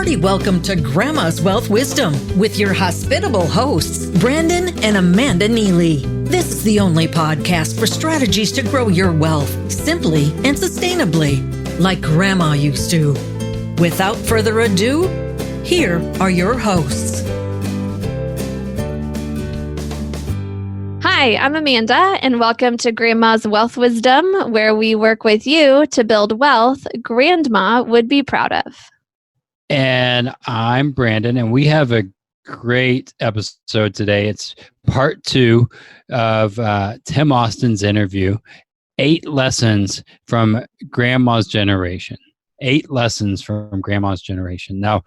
hearty welcome to Grandma's Wealth Wisdom with your hospitable hosts, Brandon and Amanda Neely. This is the only podcast for strategies to grow your wealth simply and sustainably, like Grandma used to. Without further ado, here are your hosts. Hi, I'm Amanda, and welcome to Grandma's Wealth Wisdom, where we work with you to build wealth Grandma would be proud of. And I'm Brandon, and we have a great episode today. It's part 2 of Tim Austin's interview, 8 lessons from Grandma's generation. 8 lessons from Grandma's generation. Now,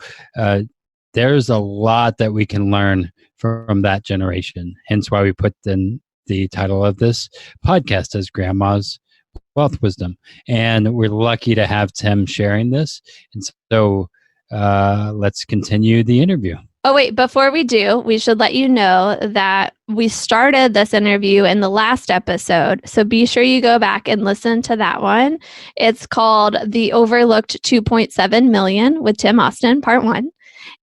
there's a lot that we can learn from that generation, hence why we put in the title of this podcast as Grandma's Wealth Wisdom. And we're lucky to have Tim sharing this. And so let's continue the interview. Oh, wait, before we do, we should let you know that we started this interview in the last episode. So be sure you go back and listen to that one. It's called The Overlooked 2.7 Million with Tim Austin, part 1.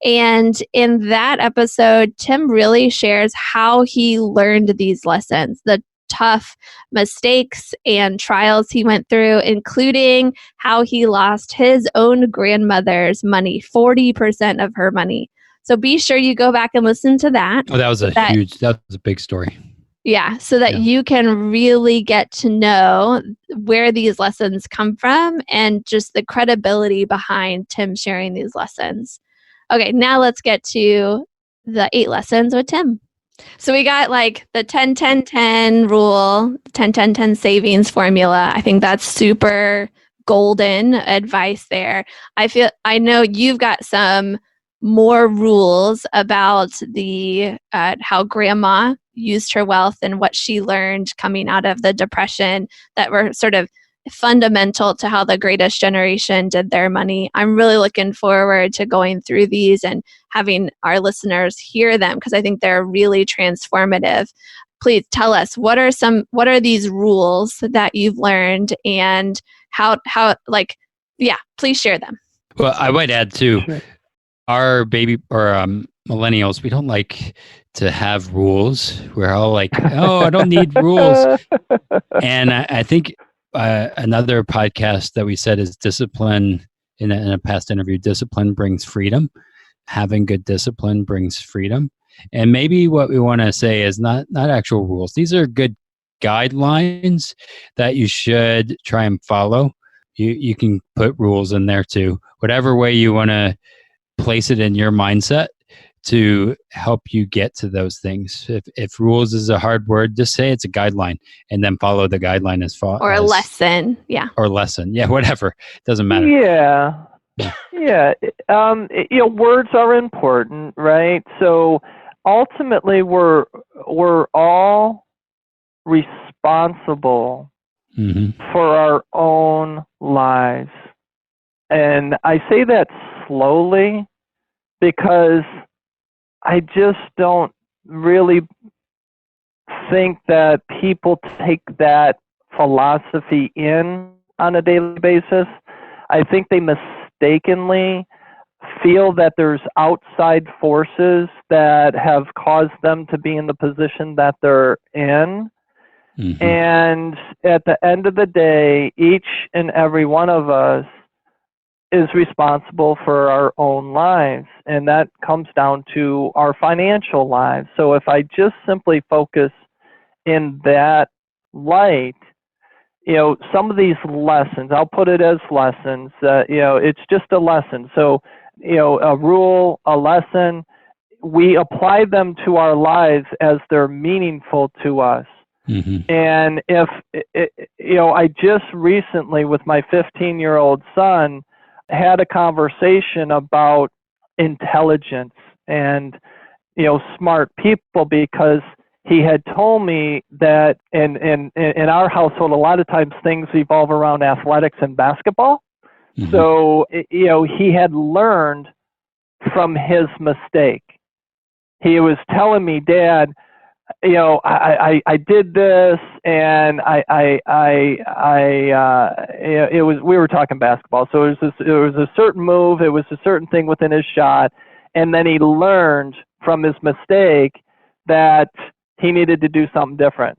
And in that episode, Tim really shares how he learned these lessons, the tough mistakes and trials he went through, including how he lost his own grandmother's money, 40% of her money. So be sure you go back and listen to that. Oh, that was a big story. Yeah, so that you can really get to know where these lessons come from and just the credibility behind Tim sharing these lessons. Okay, now let's get to the 8 lessons with Tim. So we got like the 10-10-10 rule, 10-10-10 savings formula. I think that's super golden advice there. I know you've got some more rules about the how Grandma used her wealth and what she learned coming out of the Depression that were sort of fundamental to how the greatest generation did their money. I'm really looking forward to going through these and having our listeners hear them because I think they're really transformative. Please tell us what are these rules that you've learned and please share them. Well, I might add too, our millennials, we don't like to have rules. We're all like, oh, I don't need rules. And I think another podcast that we said is discipline. In a past interview, discipline brings freedom. Having good discipline brings freedom. And maybe what we want to say is not actual rules. These are good guidelines that you should try and follow. You can put rules in there too. Whatever way you want to place it in your mindset to help you get to those things. If rules is a hard word, just say it's a guideline and then follow the guideline as far or a lesson. Yeah. Or lesson. Yeah, whatever. Doesn't matter. Yeah. Words are important, right? So ultimately we're all responsible for our own lives. And I say that slowly because I just don't really think that people take that philosophy in on a daily basis. I think they mistakenly feel that there's outside forces that have caused them to be in the position that they're in. Mm-hmm. And at the end of the day, each and every one of us is responsible for our own lives, and that comes down to our financial lives. So if I just simply focus in that light, some of these lessons, I'll put it as lessons, it's just a lesson. So, a rule, a lesson, we apply them to our lives as they're meaningful to us. Mm-hmm. And if, I just recently with my 15-year-old son, had a conversation about intelligence and, smart people because he had told me that in our household, a lot of times things revolve around athletics and basketball. Mm-hmm. So, he had learned from his mistake. He was telling me, Dad, I did this, and it was, we were talking basketball, so it was a certain move, it was a certain thing within his shot, and then he learned from his mistake that he needed to do something different.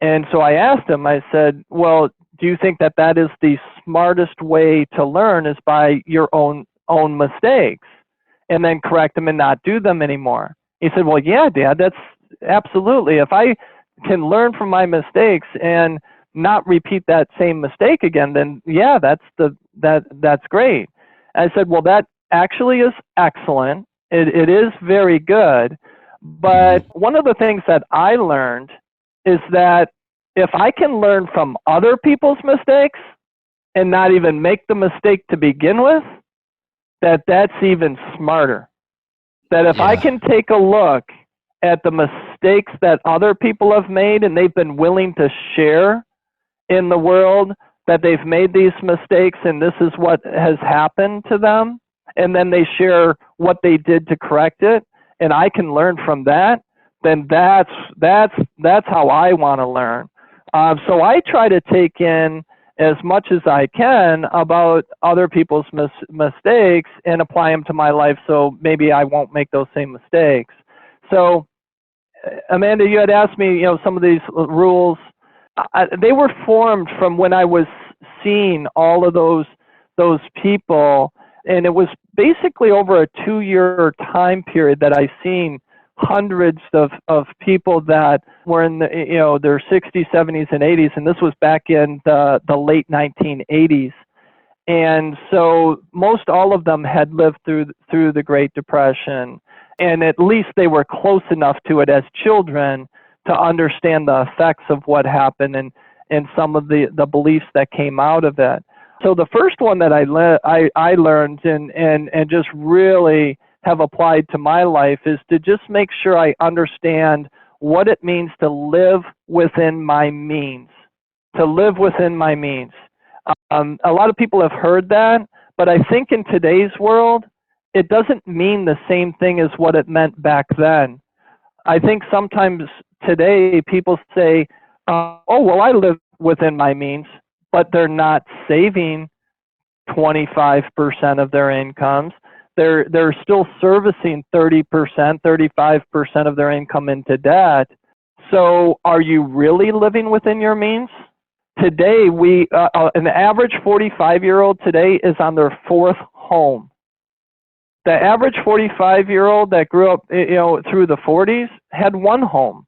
And so I asked him, I said, well, do you think that that is the smartest way to learn, is by your own mistakes, and then correct them and not do them anymore? He said, well, yeah, Dad, that's absolutely. If I can learn from my mistakes and not repeat that same mistake again, then yeah, that's great. I said, well, that actually is excellent. It is very good. But one of the things that I learned is that if I can learn from other people's mistakes and not even make the mistake to begin with, that's even smarter. That if I can take a look at the mistakes that other people have made, and they've been willing to share in the world that they've made these mistakes and this is what has happened to them, and then they share what they did to correct it, and I can learn from that, then that's how I want to learn. So I try to take in as much as I can about other people's mistakes and apply them to my life, so maybe I won't make those same mistakes. So Amanda, you had asked me, some of these rules. They were formed from when I was seeing all of those people, and it was basically over a 2-year time period that I seen hundreds of people that were in their 60s, 70s, and 80s, and this was back in the late 1980s. And so most all of them had lived through the Great Depression, and at least they were close enough to it as children to understand the effects of what happened and some of the beliefs that came out of it. So the first one that I learned and just really have applied to my life is to just make sure I understand what it means to live within my means. To live within my means. A lot of people have heard that, but I think in today's world, it doesn't mean the same thing as what it meant back then. I think sometimes today people say, oh, well, I live within my means, but they're not saving 25% of their incomes. They're still servicing 30%, 35% of their income into debt. So are you really living within your means? Today, an average 45-year-old today is on their 4th home. The average 45-year-old that grew up, through the 40s had 1 home.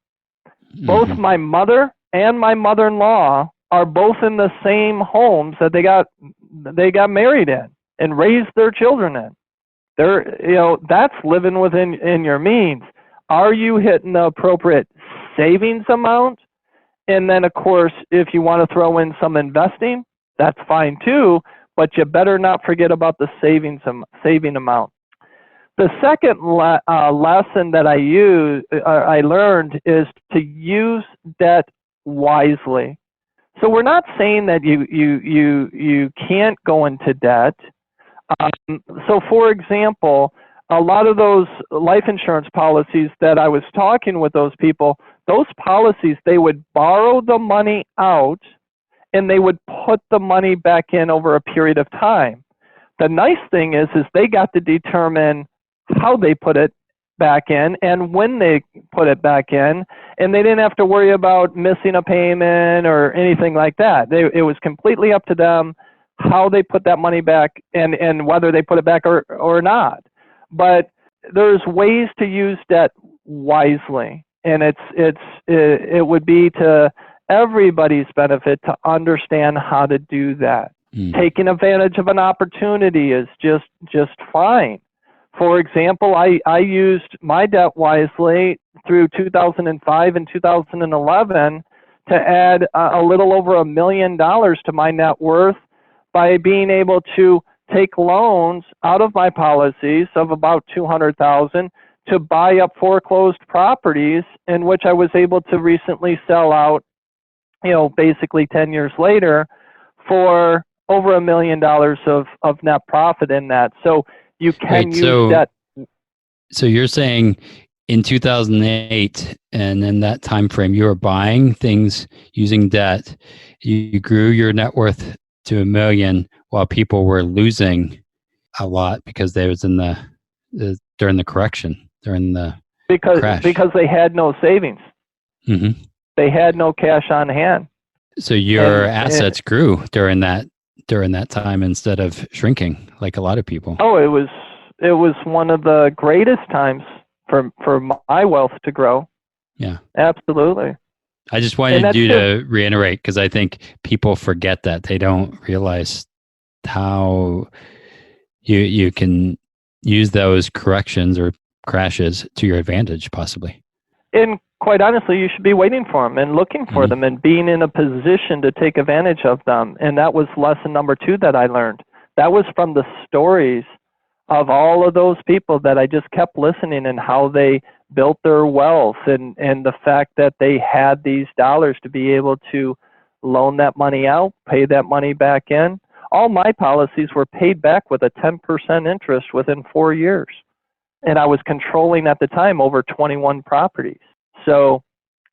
Both my mother and my mother-in-law are both in the same homes that they got married in and raised their children in. That's living within your means. Are you hitting the appropriate savings amount? And then, of course, if you want to throw in some investing, that's fine too, but you better not forget about the saving amount. The second lesson that I learned is to use debt wisely. So we're not saying that you can't go into debt. So, for example, a lot of those life insurance policies that I was talking with those people, those policies, they would borrow the money out and they would put the money back in over a period of time. The nice thing is they got to determine how they put it back in and when they put it back in, and they didn't have to worry about missing a payment or anything like that. It was completely up to them how they put that money back and whether they put it back or not. But there's ways to use debt wisely, and it would be to everybody's benefit to understand how to do that. Taking advantage of an opportunity is just fine. For example, I used my debt wisely through 2005 and 2011 to add a little over $1 million to my net worth by being able to take loans out of my policies of about $200,000 to buy up foreclosed properties, in which I was able to recently sell out, basically 10 years later, for over $1 million of net profit in that. So you can use that. So you're saying in 2008, and in that time frame, you were buying things using debt. You grew your net worth to $1 million while people were losing a lot because they was in the during the correction, during the crash. Because they had no savings. Mm-hmm. They had no cash on hand. So your assets grew during that time instead of shrinking like a lot of people. Oh, it was one of the greatest times for my wealth to grow. Yeah, absolutely. I just wanted you to reiterate, because I think people forget that. They don't realize how you can use those corrections or crashes to your advantage, possibly. And quite honestly, you should be waiting for them and looking for them and being in a position to take advantage of them. And that was lesson number 2 that I learned. That was from the stories of all of those people that I just kept listening, and how they built their wealth, and the fact that they had these dollars to be able to loan that money out, pay that money back in. All my policies were paid back with a 10% interest within 4 years. And I was controlling at the time over 21 properties. So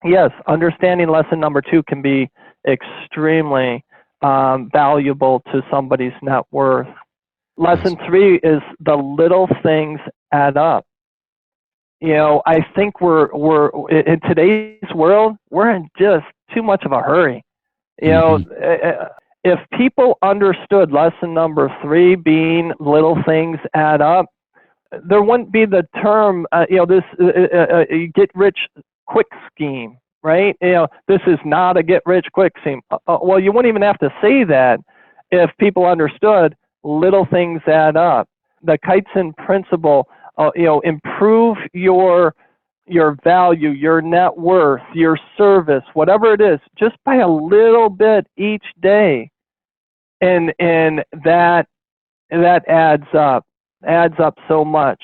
yes, understanding lesson number 2 can be extremely valuable to somebody's net worth. Lesson 3 is the little things add up. You know, I think we're in today's world, we're in just too much of a hurry. You know, if people understood lesson number 3 being little things add up, there wouldn't be the term, this get rich quick scheme, right? You know, this is not a get rich quick scheme. Well, you wouldn't even have to say that if people understood little things add up. The Kaizen principle, improve your value, your net worth, your service, whatever it is, just by a little bit each day, and that adds up so much.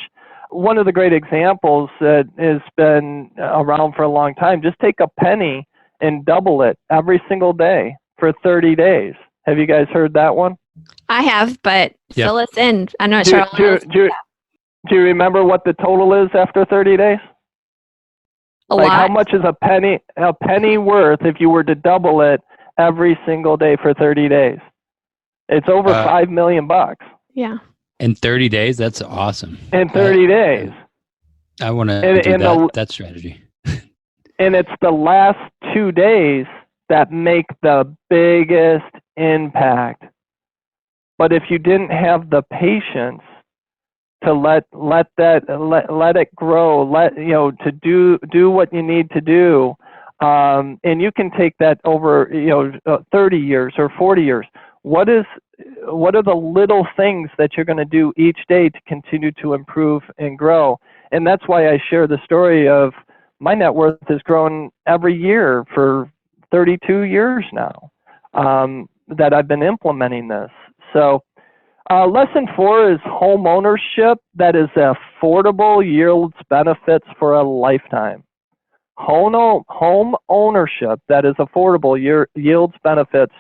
One of the great examples that has been around for a long time, just take a penny and double it every single day for 30 days. Have you guys heard that one? I have, but fill us in. I'm not sure. Do you remember what the total is after 30 days? A lot. How much is a penny worth if you were to double it every single day for 30 days? It's over $5 million. Yeah. In 30 days? That's awesome. In 30 days. I want to do that strategy. And it's the last 2 days that make the biggest impact. But if you didn't have the patience to let it grow, to do what you need to do, and you can take that over 30 years or 40 years. What are the little things that you're going to do each day to continue to improve and grow? And that's why I share the story of my net worth has grown every year for 32 years now that I've been implementing this. So lesson 4 is home ownership that is affordable, yields benefits for a lifetime. Home ownership that is affordable, yields benefits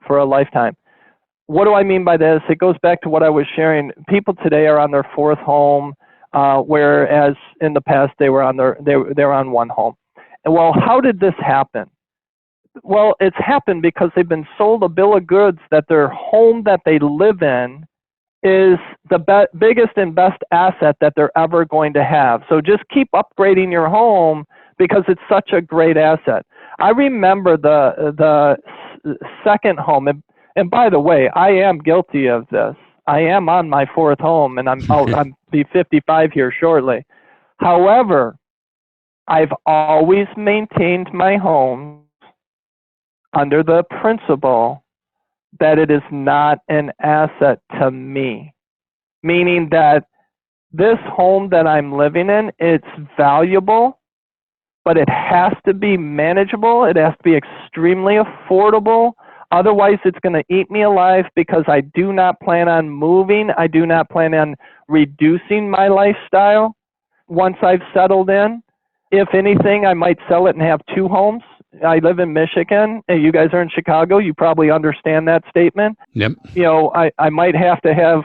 for a lifetime. What do I mean by this? It goes back to what I was sharing. People today are on their 4th home, whereas in the past they were on 1 home. And well, how did this happen? Well, it's happened because they've been sold a bill of goods that their home that they live in is the biggest and best asset that they're ever going to have. So just keep upgrading your home because it's such a great asset. I remember the second home, and by the way, I am guilty of this. I am on my 4th home, and I'm be 55 here shortly. However, I've always maintained my home under the principle that it is not an asset to me, meaning that this home that I'm living in, it's valuable, but it has to be manageable. It has to be extremely affordable. Otherwise, it's going to eat me alive because I do not plan on moving. I do not plan on reducing my lifestyle once I've settled in. If anything, I might sell it and have 2 homes, I live in Michigan, and you guys are in Chicago. You probably understand that statement. Yep. I might have to have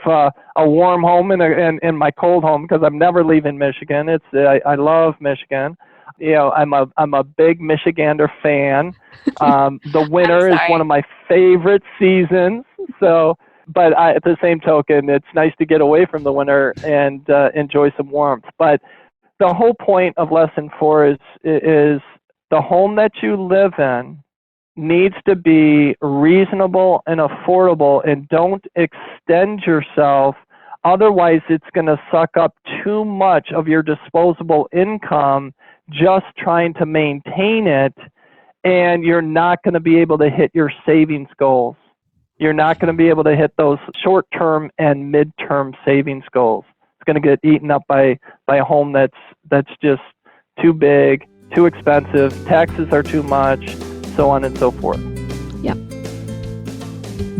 a warm home and my cold home because I'm never leaving Michigan. I love Michigan. I'm a big Michigander fan. The winter is one of my favorite seasons. So, but at the same token, it's nice to get away from the winter and enjoy some warmth. But the whole point of lesson 4 is the home that you live in needs to be reasonable and affordable, and don't extend yourself. Otherwise, it's going to suck up too much of your disposable income just trying to maintain it, and you're not going to be able to hit your savings goals. You're not going to be able to hit those short-term and mid-term savings goals. It's going to get eaten up by a home that's just too big, too expensive, taxes are too much, so on and so forth. Yep.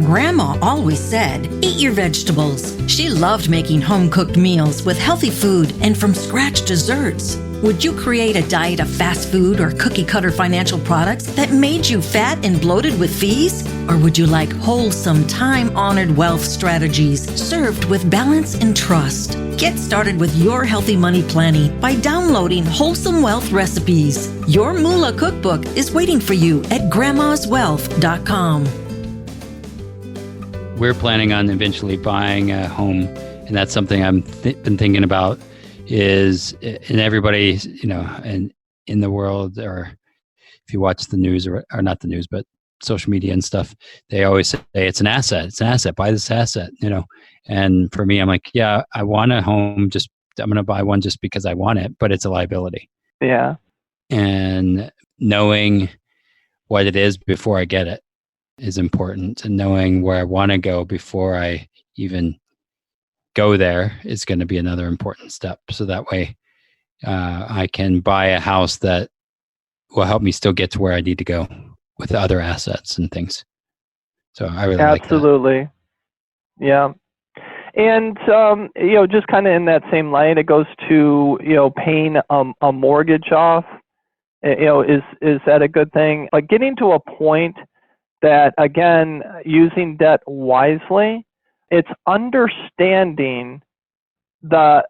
Grandma always said, eat your vegetables. She loved making home-cooked meals with healthy food and from-scratch desserts. Would you create a diet of fast food or cookie-cutter financial products that made you fat and bloated with fees? Or would you like wholesome, time-honored wealth strategies served with balance and trust? Get started with your healthy money planning by downloading Wholesome Wealth Recipes. Your Moolah Cookbook is waiting for you at grandmaswealth.com. We're planning on eventually buying a home, and that's something I've been thinking about. Is in everybody, and in the world, or if you watch the news or not the news, but social media and stuff, they always say it's an asset. It's an asset. Buy this asset, And for me, I'm like, yeah, I want a home. I'm going to buy one just because I want it, but it's a liability. Yeah. And knowing what it is before I get it is important, and knowing where I want to go before I even go there is going to be another important step. So that way I can buy a house that will help me still get to where I need to go with the other assets and things. So I really like that. Absolutely. Yeah. And, just kind of in that same line, it goes to, paying a mortgage off, is that a good thing? But getting to a point that, again, using debt wisely, it's understanding the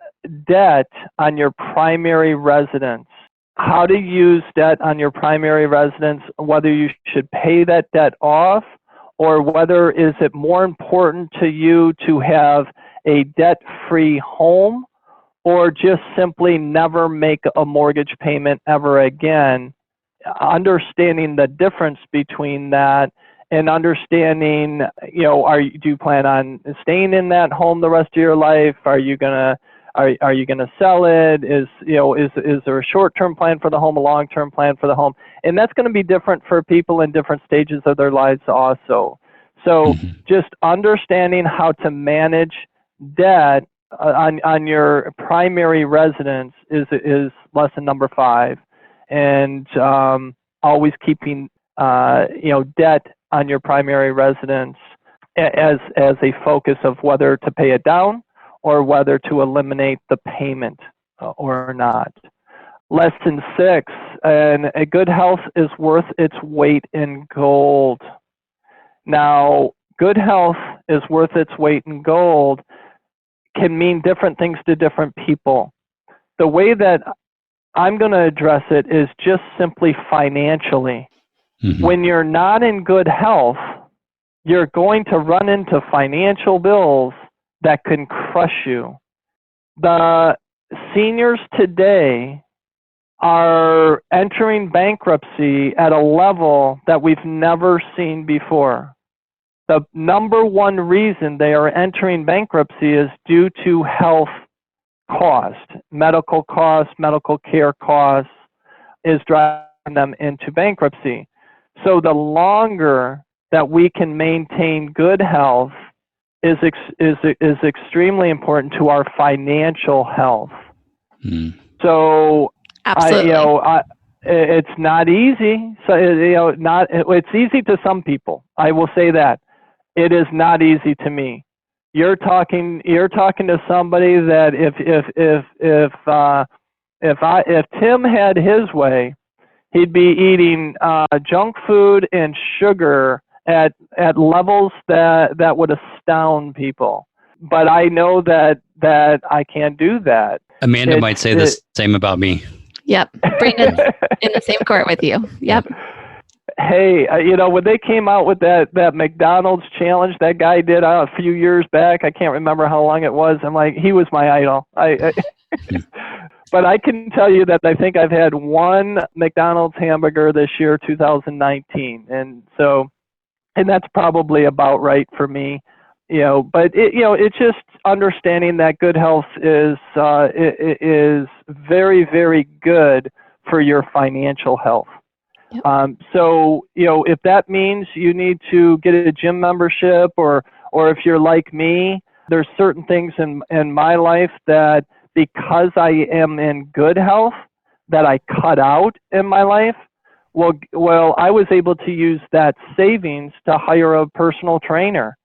debt on your primary residence, how to use debt on your primary residence, whether you should pay that debt off, or whether is it more important to you to have a debt-free home, or just simply never make a mortgage payment ever again. Understanding the difference between that, and understanding, do you plan on staying in that home the rest of your life? Are you gonna sell it? Is there a short-term plan for the home, a long-term plan for the home? And that's going to be different for people in different stages of their lives also. So just understanding how to manage debt on your primary residence is lesson number 5, and always keeping debt on your primary residence as a focus of whether to pay it down or whether to eliminate the payment or not. Lesson 6, and a good health is worth its weight in gold. Now, good health is worth its weight in gold can mean different things to different people. The way that I'm going to address it is just simply financially. When you're not in good health, you're going to run into financial bills that can crush you. The seniors today are entering bankruptcy at a level that we've never seen before. The number one reason they are entering bankruptcy is due to health cost, medical care costs is driving them into bankruptcy. So the longer that we can maintain good health is extremely important to our financial health. So it's not easy. So it's easy to some people. I will say that. It is not easy to me. You're talking to somebody that if Tim had his way, he'd be eating junk food and sugar at levels that would astound people. But I know that I can't do that. Amanda might say the same about me. Yep. Brandon's in the same court with you. Yep. Hey, when they came out with that McDonald's challenge that guy did a few years back, I can't remember how long it was. I'm like, he was my idol. But I can tell you that I think I've had one McDonald's hamburger this year, 2019. And that's probably about right for me. But it's just understanding that good health is very, very good for your financial health. Yep. So if that means you need to get a gym membership, or if you're like me, there's certain things in my life that, because I am in good health, that I cut out in my life. Well, I was able to use that savings to hire a personal trainer.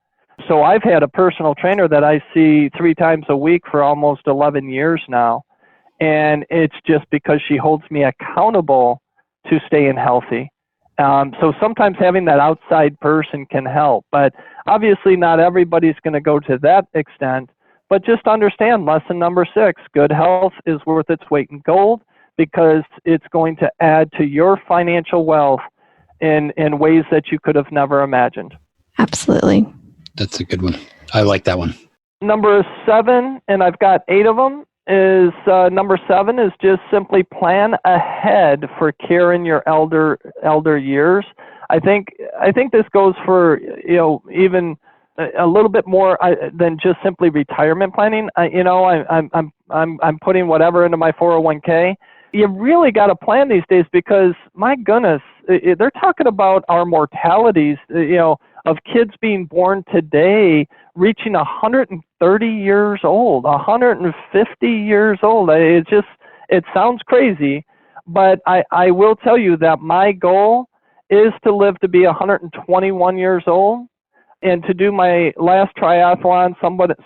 So I've had a personal trainer that I see 3 times a week for almost 11 years now. And it's just because she holds me accountable to staying healthy. So sometimes having that outside person can help. But obviously not everybody's going to go to that extent. But just understand lesson number 6, good health is worth its weight in gold, because it's going to add to your financial wealth in ways that you could have never imagined. Absolutely. That's a good one. I like that one. Number 7, and I've got 8 of them, is number 7 is just simply plan ahead for care in your elder years. I think this goes for even a little bit more than just simply retirement planning. I'm putting whatever into my 401k. You really got to plan these days, because my goodness, they're talking about our mortalities, of kids being born today reaching 130 years old, 150 years old. It sounds crazy, but I will tell you that my goal is to live to be 121 years old, and to do my last triathlon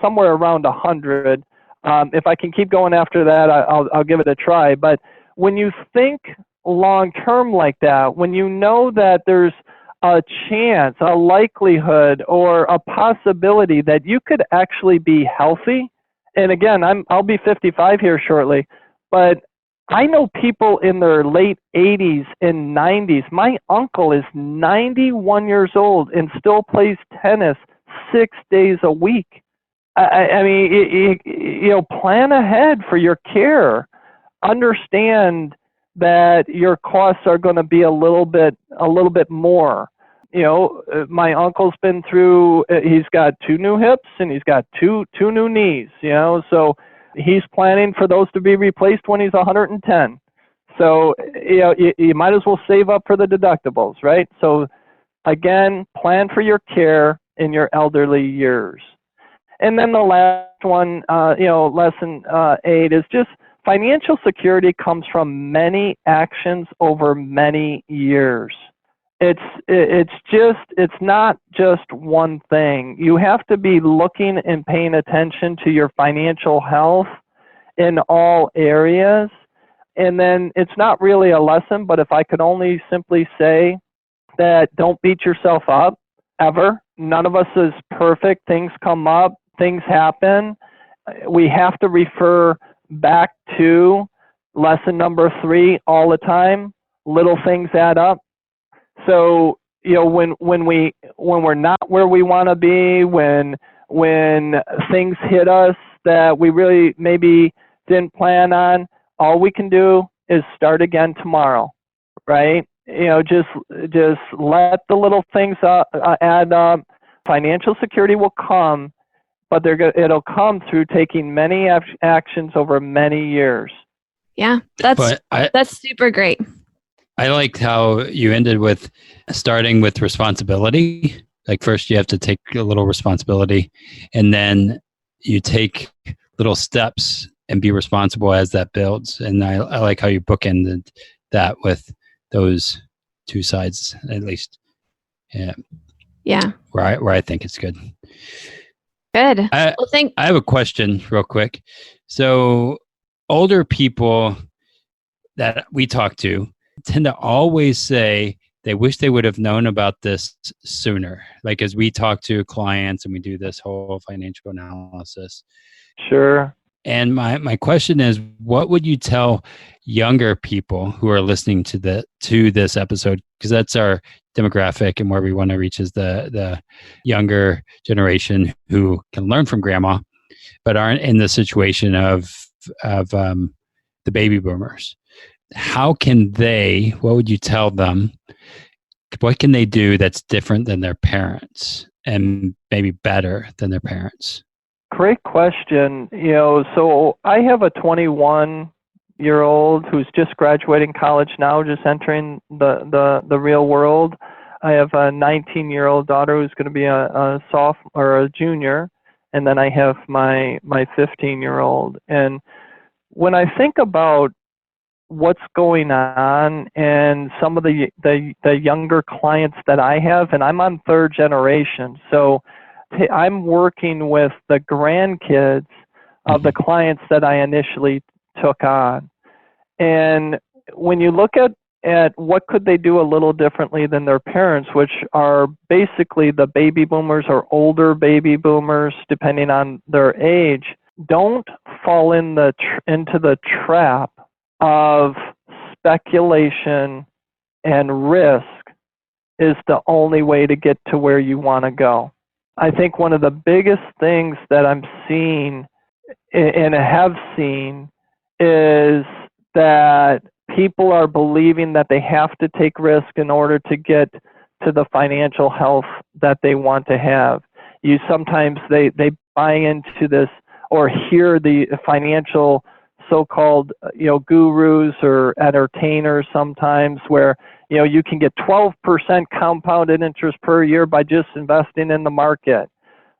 somewhere around 100. If I can keep going after that, I'll give it a try. But when you think long term like that, when you know that there's a chance, a likelihood, or a possibility that you could actually be healthy, and again, I'll be 55 here shortly, but I know people in their late 80s and 90s. My uncle is 91 years old and still plays tennis 6 days a week. I mean, plan ahead for your care. Understand that your costs are going to be a little bit more. My uncle's been through. He's got 2 new hips and he's got two new knees. So he's planning for those to be replaced when he's 110. So you might as well save up for the deductibles, right? So again, plan for your care in your elderly years. And then the last one, lesson 8 is just financial security comes from many actions over many years. It's not just one thing. You have to be looking and paying attention to your financial health in all areas. And then it's not really a lesson, but if I could only simply say that don't beat yourself up ever. None of us is perfect. Things come up, things happen. We have to refer back to lesson number 3 all the time. Little things add up. So, when we're not where we want to be, when things hit us that we really maybe didn't plan on, all we can do is start again tomorrow, right? Just let the little things add up. Financial security will come, but it'll come through taking many actions over many years. Yeah, that's super great. I liked how you ended with starting with responsibility. Like first you have to take a little responsibility, and then you take little steps and be responsible as that builds. And I like how you bookended that with those 2 sides, at least. Yeah. Where I think it's good. Good. I have a question real quick. So older people that we talk to, tend to always say they wish they would have known about this sooner. Like as we talk to clients and we do this whole financial analysis. Sure. And my question is, what would you tell younger people who are listening to this episode? Because that's our demographic, and where we want to reach is the younger generation who can learn from grandma, but aren't in the situation of the baby boomers. How can they? What would you tell them? What can they do that's different than their parents, and maybe better than their parents? Great question. So I have a 21-year-old who's just graduating college now, just entering the real world. I have a 19-year-old daughter who's going to be a sophomore or a junior, and then I have my 15-year-old. And when I think about what's going on and some of the younger clients that I have, and I'm on third generation, so I'm working with the grandkids of the clients that I initially took on. And when you look at what could they do a little differently than their parents, which are basically the baby boomers or older baby boomers, depending on their age, don't fall into the trap of speculation and risk is the only way to get to where you want to go. I think one of the biggest things that I'm seeing and have seen is that people are believing that they have to take risk in order to get to the financial health that they want to have. Sometimes they buy into this or hear the financial so-called gurus or entertainers sometimes where you can get 12% compounded interest per year by just investing in the market.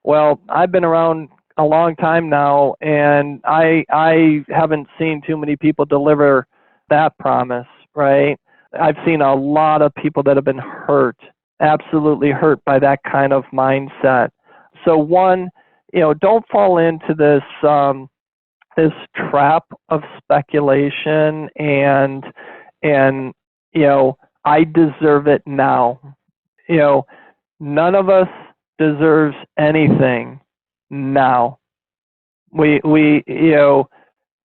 Well, I've been around a long time now, and I haven't seen too many people deliver that promise, right? I've seen a lot of people that have been hurt, absolutely hurt by that kind of mindset. So one, don't fall into this trap of speculation and I deserve it now. None of us deserves anything now. We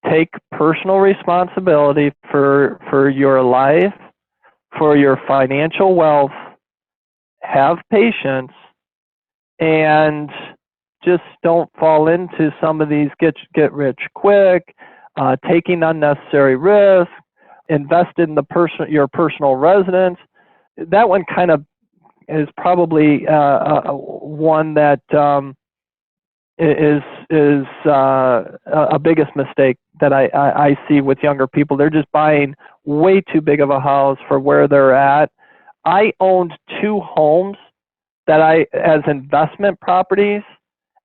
take personal responsibility for your life, for your financial wealth, have patience, and just don't fall into some of these get rich quick, taking unnecessary risk, invest in your personal residence. That one kind of is probably one that is a biggest mistake that I see with younger people. They're just buying way too big of a house for where they're at. I owned 2 homes as investment properties,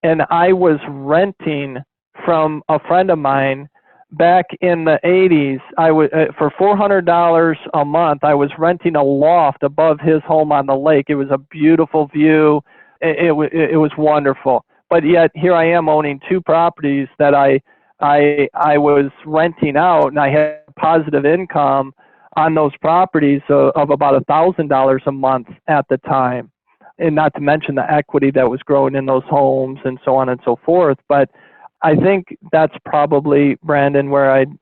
and I was renting from a friend of mine back in the 80s. I was for $400 a month. I was renting a loft above his home on the lake. It was a beautiful view. It was wonderful. But yet here I am owning 2 properties that I was renting out, and I had positive income on those properties of about $1,000 a month at the time, and not to mention the equity that was growing in those homes and so on and so forth. But I think that's probably, Brandon, where I'd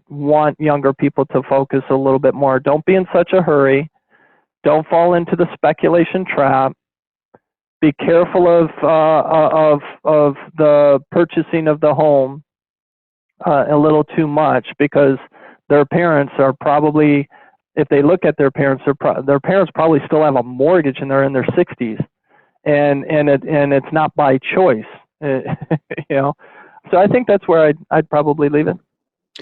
want younger people to focus a little bit more. Don't be in such a hurry. Don't fall into the speculation trap. Be careful of the purchasing of the home a little too much, because their parents are probably, if they look at their parents, their parents probably still have a mortgage and they're in their 60s. And it's not by choice, So I think that's where I'd probably leave it.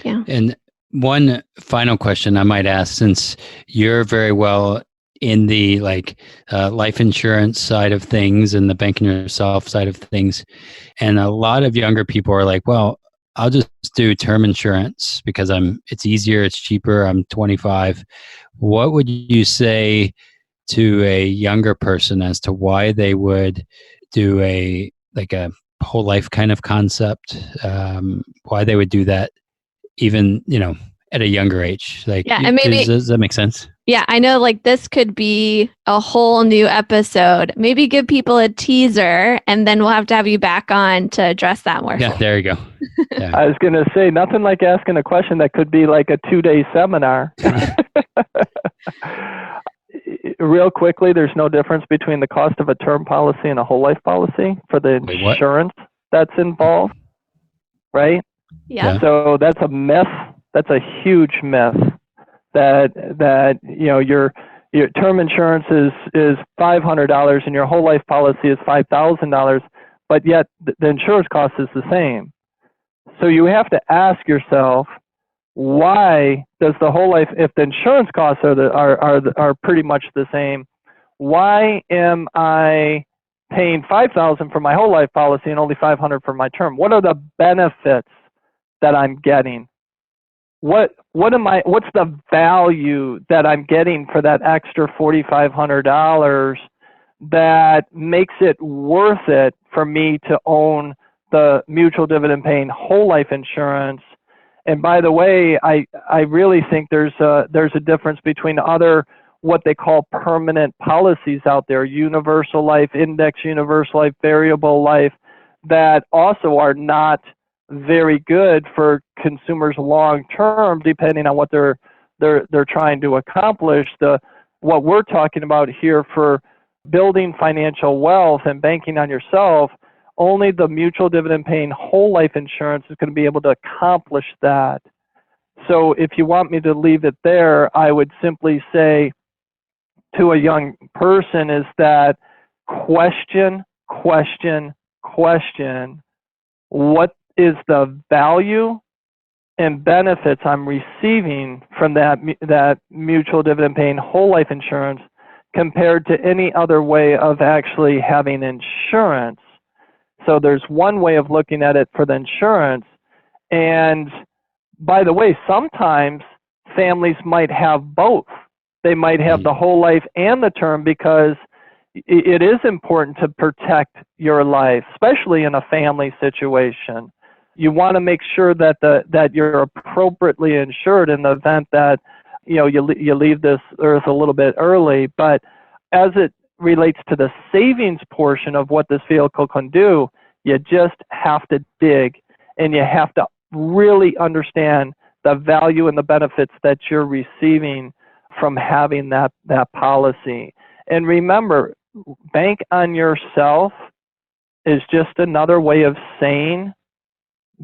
Yeah. And one final question I might ask, since you're very well in the life insurance side of things and the banking yourself side of things, and a lot of younger people are like, well, I'll just do term insurance because it's easier, it's cheaper, I'm 25. What would you say to a younger person as to why they would do a whole life kind of concept, why they would do that, even at a younger age. Like, Yeah, and maybe does that make sense? Yeah, I know like this could be a whole new episode. Maybe give people a teaser and then we'll have to have you back on to address that more. Yeah, there you go. Yeah. I was going to say, nothing like asking a question that could be like a 2-day seminar. Real quickly, there's no difference between the cost of a term policy and a whole life policy for the insurance that's involved, right? Yeah. So that's a myth. That's a huge myth that your term insurance is $500 and your whole life policy is $5,000, but yet the insurance cost is the same. So you have to ask yourself, why does the whole life, if the insurance costs are pretty much the same, why am I paying $5,000 for my whole life policy and only $500 for my term? What are the benefits that I'm getting? What's the value that I'm getting for that extra $4,500 that makes it worth it for me to own the mutual dividend paying whole life insurance? And by the way, I really think there's a difference between other what they call permanent policies out there, universal life, index universal life, variable life, that also are not very good for consumers long term, depending on what they're trying to accomplish. What we're talking about here for building financial wealth and banking on yourself, only the mutual dividend paying whole life insurance is going to be able to accomplish that. So if you want me to leave it there, I would simply say to a young person is that question, what is the value and benefits I'm receiving from that mutual dividend paying whole life insurance compared to any other way of actually having insurance? So there's one way of looking at it for the insurance. And by the way, sometimes families might have both. They might have the whole life and the term, because it is important to protect your life, especially in a family situation. You want to make sure that you're appropriately insured in the event that you leave this earth a little bit early. But as it relates to the savings portion of what this vehicle can do, you just have to dig, and you have to really understand the value and the benefits that you're receiving from having that policy. And remember, bank on yourself is just another way of saying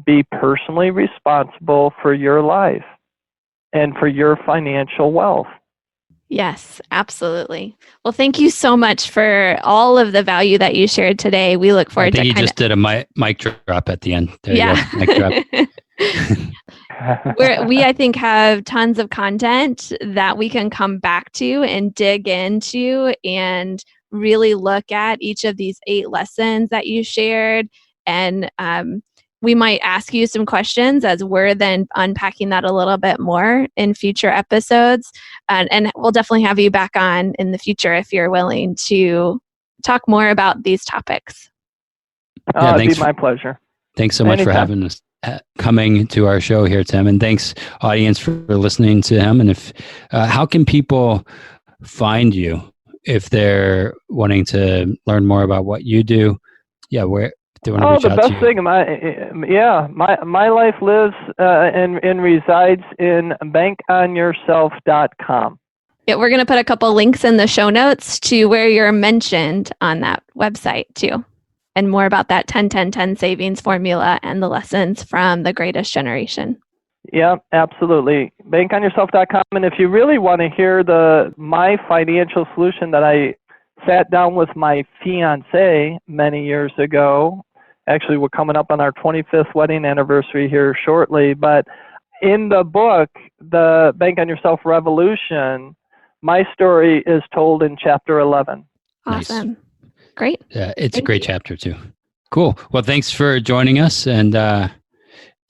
be personally responsible for your life and for your financial wealth. Yes, absolutely. Well, thank you so much for all of the value that you shared today. We look forward to you just did a mic drop at the end. There you go. Mic drop. We, I think, have tons of content that we can come back to and dig into and really look at each of these 8 lessons that you shared. And we might ask you some questions as we're then unpacking that a little bit more in future episodes. And we'll definitely have you back on in the future if you're willing to talk more about these topics. Yeah, it'd be my pleasure. Thanks so much for having us, coming to our show here, Tim. And thanks, audience, for listening to him. And how can people find you if they're wanting to learn more about what you do? Yeah, where? The best thing, my life lives and resides in bankonyourself.com. Yeah, we're going to put a couple links in the show notes to where you're mentioned on that website too, and more about that 10-10-10 savings formula and the lessons from the greatest generation. Yeah, absolutely. Bankonyourself.com. And if you really want to hear my financial solution that I sat down with my fiance many years ago. Actually, we're coming up on our 25th wedding anniversary here shortly. But in the book, The Bank on Yourself Revolution, my story is told in chapter 11. Awesome. Nice. Great. Yeah, it's a great chapter too. Cool. Well, thanks for joining us. And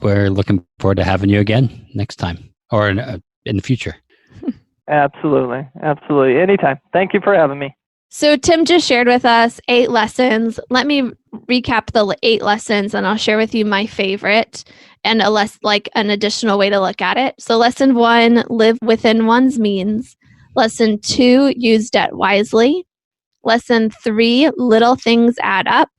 we're looking forward to having you again next time or in the future. Absolutely. Absolutely. Anytime. Thank you for having me. So Tim just shared with us 8 lessons. Let me recap the 8 lessons, and I'll share with you my favorite and an additional way to look at it. So lesson 1, live within one's means. Lesson 2, use debt wisely. Lesson 3, little things add up.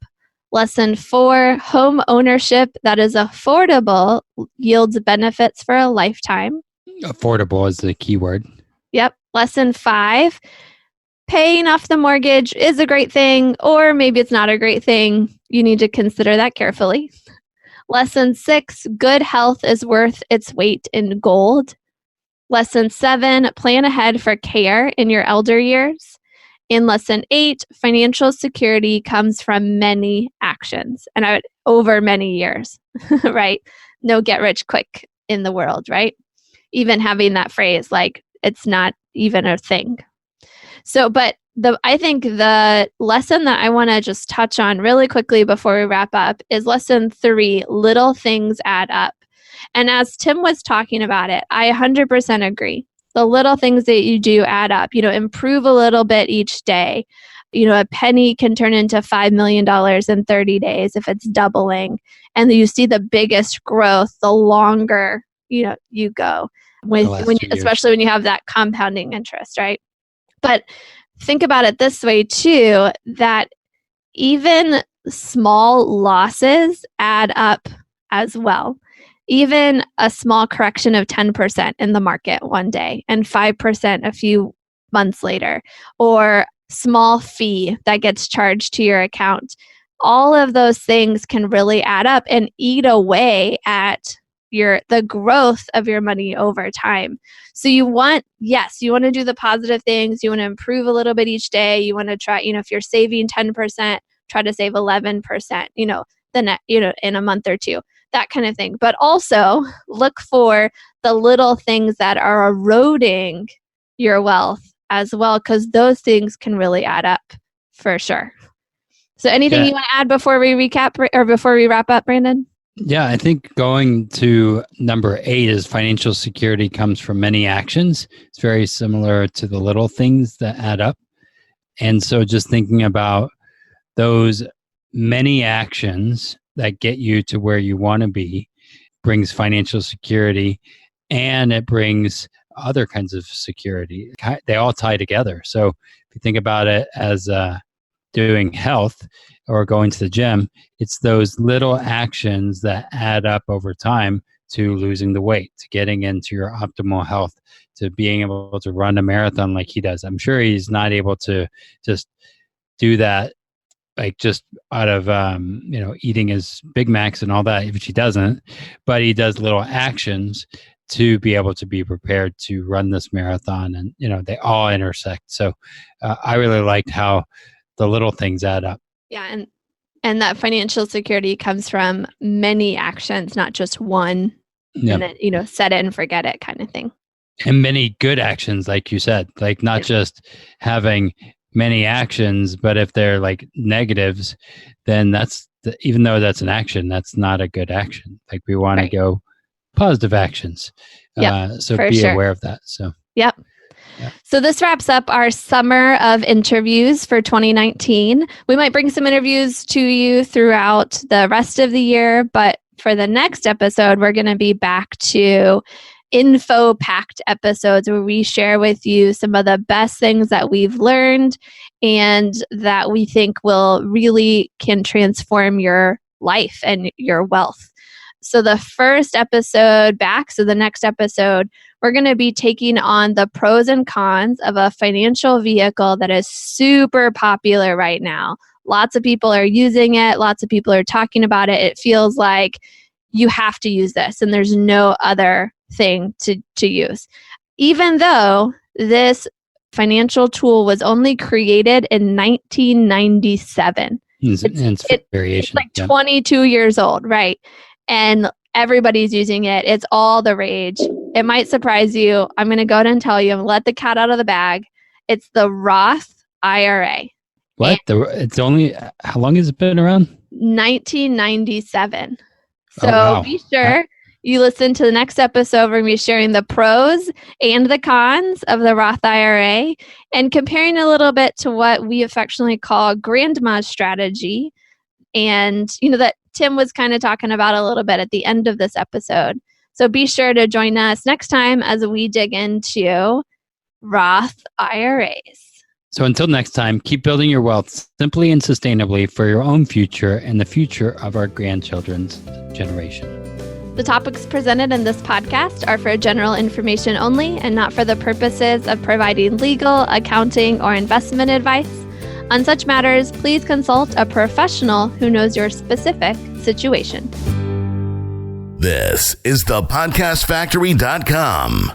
Lesson 4, home ownership that is affordable yields benefits for a lifetime. Affordable is the key word. Yep. Lesson 5, paying off the mortgage is a great thing, or maybe it's not a great thing. You need to consider that carefully. Lesson 6, good health is worth its weight in gold. Lesson 7, plan ahead for care in your elder years. In lesson 8, financial security comes from many actions and over many years, right? No get rich quick in the world, right? Even having that phrase, like it's not even a thing. So, but I think the lesson that I want to just touch on really quickly before we wrap up is lesson 3, little things add up. And as Tim was talking about it, I 100% agree. The little things that you do add up, improve a little bit each day. A penny can turn into $5 million in 30 days if it's doubling. And you see the biggest growth the longer, you go, especially when you have that compounding interest, right? But think about it this way too, that even small losses add up as well. Even a small correction of 10% in the market one day and 5% a few months later, or small fee that gets charged to your account. All of those things can really add up and eat away at the growth of your money over time. So you want to do the positive things. You want to improve a little bit each day. You want to try, if you're saving 10%, try to save 11%, in a month or two, that kind of thing. But also look for the little things that are eroding your wealth as well, because those things can really add up for sure. So anything you want to add before we recap or before we wrap up, Brandon? Yeah, I think going to number 8 is financial security comes from many actions. It's very similar to the little things that add up. And so just thinking about those many actions that get you to where you want to be brings financial security, and it brings other kinds of security. They all tie together. So if you think about it as doing health or going to the gym, it's those little actions that add up over time to losing the weight, to getting into your optimal health, to being able to run a marathon like he does. I'm sure he's not able to just do that like just out of eating his Big Macs and all that, which he doesn't, but he does little actions to be able to be prepared to run this marathon, and they all intersect. So I really liked how the little things add up. Yeah, and that financial security comes from many actions, not just one. Yep. And then set it and forget it kind of thing. And many good actions, like you said, like not just having many actions, but if they're like negatives, then even though that's an action, that's not a good action. Like we want to go positive actions. So be aware of that. So yep. Yeah. So this wraps up our summer of interviews for 2019. We might bring some interviews to you throughout the rest of the year, but for the next episode, we're going to be back to info-packed episodes where we share with you some of the best things that we've learned and that we think can transform your life and your wealth. So the first episode back, so the next episode, we're going to be taking on the pros and cons of a financial vehicle that is super popular right now. Lots of people are using it. Lots of people are talking about it. It feels like you have to use this and there's no other thing to use. Even though this financial tool was only created in 1997. It's like 22 years old, right? And everybody's using it. It's all the rage. It might surprise you. I'm going to go ahead and tell you, I'm going to let the cat out of the bag. It's the Roth IRA. What? It's only, how long has it been around? 1997. So be sure you listen to the next episode. We're going to be sharing the pros and the cons of the Roth IRA and comparing a little bit to what we affectionately call grandma's strategy and, that Tim was kind of talking about a little bit at the end of this episode. So be sure to join us next time as we dig into Roth IRAs. So until next time, keep building your wealth simply and sustainably for your own future and the future of our grandchildren's generation. The topics presented in this podcast are for general information only and not for the purposes of providing legal, accounting, or investment advice. On such matters, please consult a professional who knows your specific situation. This is thepodcastfactory.com.